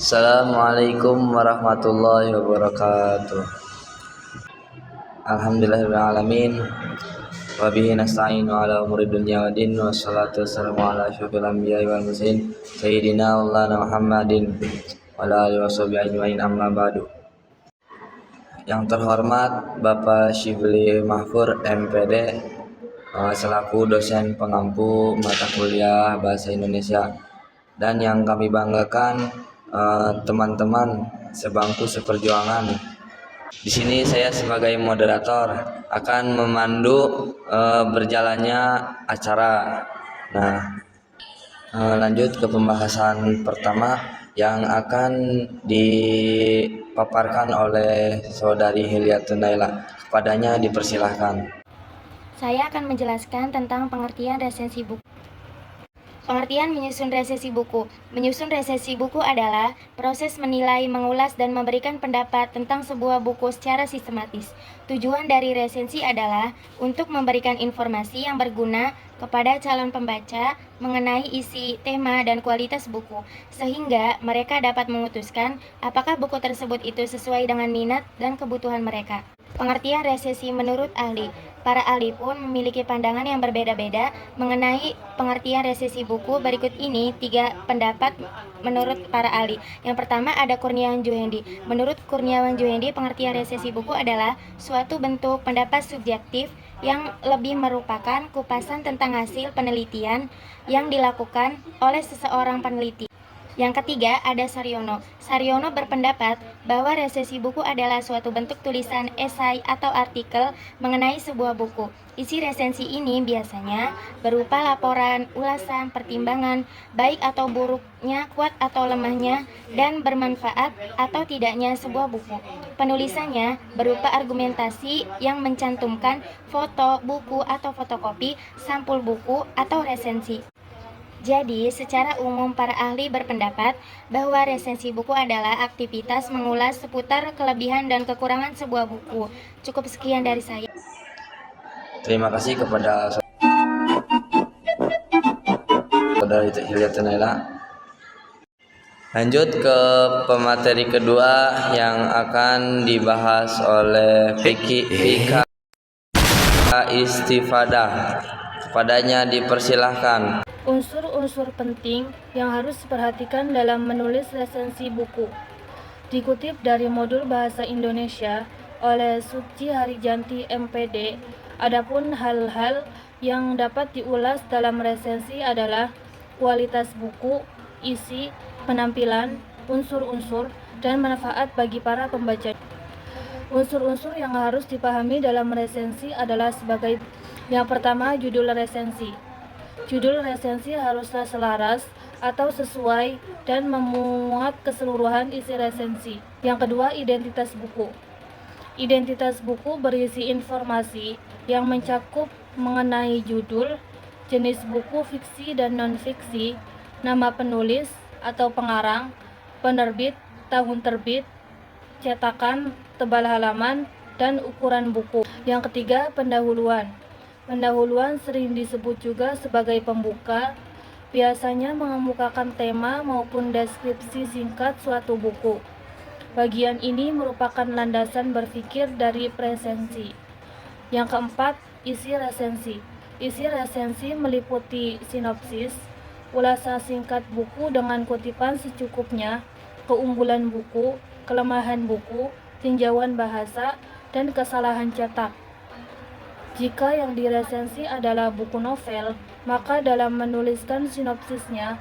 Assalamualaikum warahmatullahi wabarakatuh. Alhamdulillahirrahmanirrahim. Wabihi nasta'inu ala umuri dunya wa din. Wassalatu wassalamu ala asyrafil anbiya'i wal mursalin Sayyidina Maulana Muhammadin wa ala alihi washabihi ajma'in, amma ba'du. Yang terhormat Bapak Syibli Mahfur MPD selaku dosen pengampu mata kuliah Bahasa Indonesia, dan yang kami banggakan teman-teman sebangku seperjuangan. Di sini saya sebagai moderator akan memandu berjalannya acara. Nah, lanjut ke pembahasan pertama yang akan dipaparkan oleh Saudari Hilyatun Naila. Kepadanya dipersilahkan. Saya akan menjelaskan tentang pengertian resensi buku. Pengertian menyusun resensi buku. Menyusun resensi buku adalah proses menilai, mengulas, dan memberikan pendapat tentang sebuah buku secara sistematis. Tujuan dari resensi adalah untuk memberikan informasi yang berguna kepada calon pembaca mengenai isi, tema, dan kualitas buku, sehingga mereka dapat memutuskan apakah buku tersebut itu sesuai dengan minat dan kebutuhan mereka. Pengertian resensi menurut ahli. Para ahli pun memiliki pandangan yang berbeda-beda mengenai pengertian resensi buku. Berikut ini 3 pendapat menurut para ahli. Yang pertama ada Kurniawan Juhendi. Menurut Kurniawan Juhendi, pengertian resensi buku adalah suatu bentuk pendapat subjektif yang lebih merupakan kupasan tentang hasil penelitian yang dilakukan oleh seseorang peneliti. Yang ketiga ada Saryono. Saryono berpendapat bahwa resensi buku adalah suatu bentuk tulisan esai atau artikel mengenai sebuah buku. Isi resensi ini biasanya berupa laporan, ulasan, pertimbangan, baik atau buruknya, kuat atau lemahnya, dan bermanfaat atau tidaknya sebuah buku. Penulisannya berupa argumentasi yang mencantumkan foto buku atau fotokopi, sampul buku, atau resensi. Jadi, secara umum para ahli berpendapat bahwa resensi buku adalah aktivitas mengulas seputar kelebihan dan kekurangan sebuah buku. Cukup sekian dari saya. Terima kasih kepada Saudari Hilyatun Naila. Lanjut ke pemateri kedua yang akan dibahas oleh Fika Istifadah. Kepadanya dipersilahkan. Unsur-unsur penting yang harus diperhatikan dalam menulis resensi buku. Dikutip dari modul Bahasa Indonesia oleh Suci Harijanti MPD, adapun hal-hal yang dapat diulas dalam resensi adalah kualitas buku, isi, penampilan, unsur-unsur, dan manfaat bagi para pembaca. Unsur-unsur yang harus dipahami dalam resensi adalah sebagai yang pertama, judul resensi. Judul resensi haruslah selaras atau sesuai dan memuat keseluruhan isi resensi. Yang kedua, identitas buku. Identitas buku berisi informasi yang mencakup mengenai judul, jenis buku fiksi dan non-fiksi, nama penulis atau pengarang, penerbit, tahun terbit, cetakan, tebal halaman, dan ukuran buku. Yang ketiga, pendahuluan. Pendahuluan sering disebut juga sebagai pembuka, biasanya mengemukakan tema maupun deskripsi singkat suatu buku. Bagian ini merupakan landasan berpikir dari resensi. Yang keempat, isi resensi. Isi resensi meliputi sinopsis, ulasan singkat buku dengan kutipan secukupnya, keunggulan buku, kelemahan buku, tinjauan bahasa, dan kesalahan cetak. Jika yang diresensi adalah buku novel, maka dalam menuliskan sinopsisnya,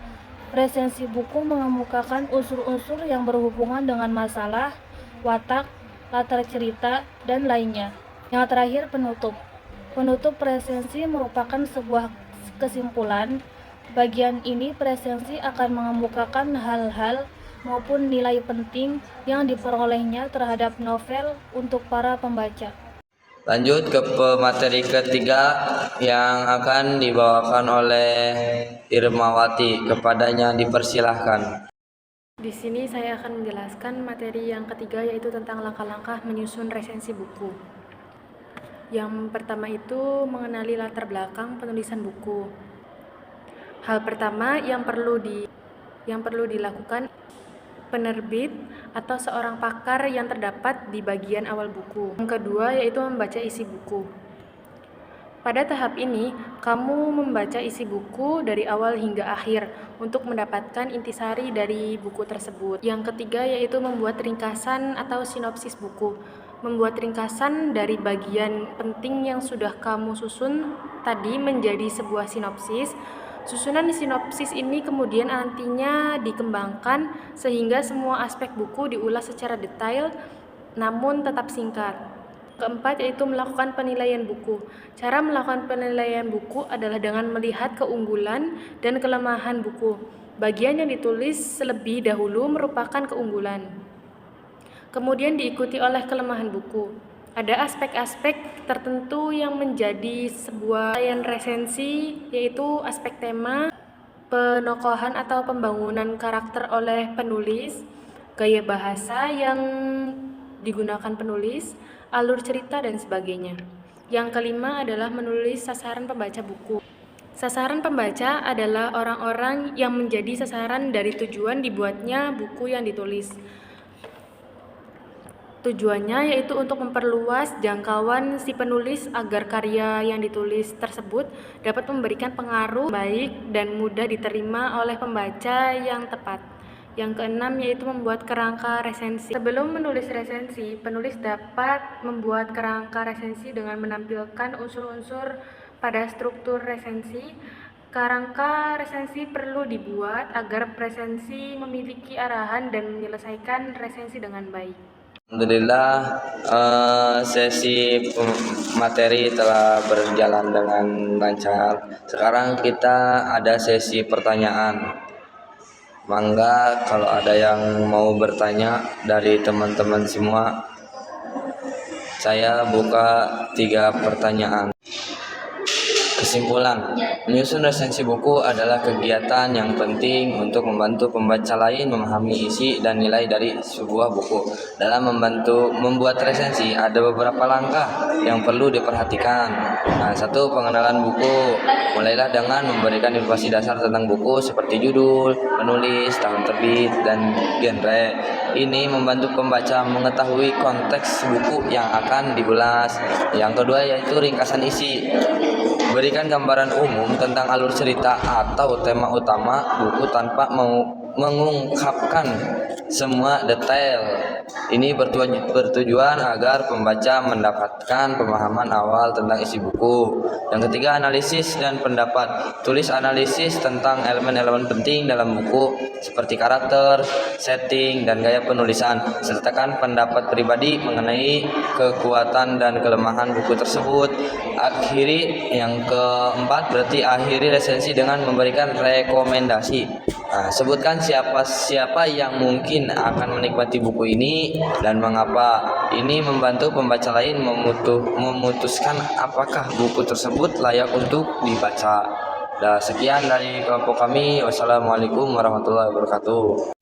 resensi buku mengemukakan unsur-unsur yang berhubungan dengan masalah, watak, latar cerita, dan lainnya. Yang terakhir, penutup. Penutup resensi merupakan sebuah kesimpulan. Bagian ini resensi akan mengemukakan hal-hal maupun nilai penting yang diperolehnya terhadap novel untuk para pembaca. Lanjut ke pemateri ketiga yang akan dibawakan oleh Irmawati. Kepadanya dipersilahkan. Di sini saya akan menjelaskan materi yang ketiga, yaitu tentang langkah-langkah menyusun resensi buku. Yang pertama itu mengenali latar belakang penulisan buku. Hal pertama yang perlu dilakukan penerbit, atau seorang pakar yang terdapat di bagian awal buku. Yang kedua yaitu membaca isi buku. Pada tahap ini, kamu membaca isi buku dari awal hingga akhir untuk mendapatkan intisari dari buku tersebut. Yang ketiga yaitu membuat ringkasan atau sinopsis buku. Membuat ringkasan dari bagian penting yang sudah kamu susun tadi menjadi sebuah sinopsis. Susunan sinopsis ini kemudian nantinya dikembangkan sehingga semua aspek buku diulas secara detail namun tetap singkat. Keempat yaitu melakukan penilaian buku. Cara melakukan penilaian buku adalah dengan melihat keunggulan dan kelemahan buku. Bagian yang ditulis terlebih dahulu merupakan keunggulan, kemudian diikuti oleh kelemahan buku. Ada aspek-aspek tertentu yang menjadi sebuah penilaian resensi, yaitu aspek tema, penokohan atau pembangunan karakter oleh penulis, gaya bahasa yang digunakan penulis, alur cerita, dan sebagainya. Yang kelima adalah menulis sasaran pembaca buku. Sasaran pembaca adalah orang-orang yang menjadi sasaran dari tujuan dibuatnya buku yang ditulis. Tujuannya yaitu untuk memperluas jangkauan si penulis agar karya yang ditulis tersebut dapat memberikan pengaruh baik dan mudah diterima oleh pembaca yang tepat. Yang keenam yaitu membuat kerangka resensi. Sebelum menulis resensi, penulis dapat membuat kerangka resensi dengan menampilkan unsur-unsur pada struktur resensi. Kerangka resensi perlu dibuat agar resensi memiliki arahan dan menyelesaikan resensi dengan baik. Alhamdulillah, sesi materi telah berjalan dengan lancar. Sekarang kita ada sesi pertanyaan. Mangga kalau ada yang mau bertanya dari teman-teman semua, saya buka 3 pertanyaan. Kesimpulan, menyusun resensi buku adalah kegiatan yang penting untuk membantu pembaca lain memahami isi dan nilai dari sebuah buku. Dalam membuat resensi, ada beberapa langkah yang perlu diperhatikan. 1. Pengenalan buku. Mulailah dengan memberikan informasi dasar tentang buku seperti judul, penulis, tahun terbit, dan genre. Ini membantu pembaca mengetahui konteks buku yang akan diulas. Yang kedua yaitu ringkasan isi. Berikan gambaran umum tentang alur cerita atau tema utama buku tanpa mengungkapkan semua detail. Ini bertujuan agar pembaca mendapatkan pemahaman awal tentang isi buku. Yang ketiga, analisis dan pendapat. Tulis analisis tentang elemen-elemen penting dalam buku seperti karakter, setting, dan gaya penulisan. Sertakan pendapat pribadi mengenai kekuatan dan kelemahan buku tersebut. Yang keempat berarti akhiri resensi dengan memberikan rekomendasi. Sebutkan siapa yang mungkin akan menikmati buku ini dan mengapa. Ini membantu pembaca lain memutuskan apakah buku tersebut layak untuk dibaca. Sekian dari kelompok kami. Wassalamualaikum warahmatullahi wabarakatuh.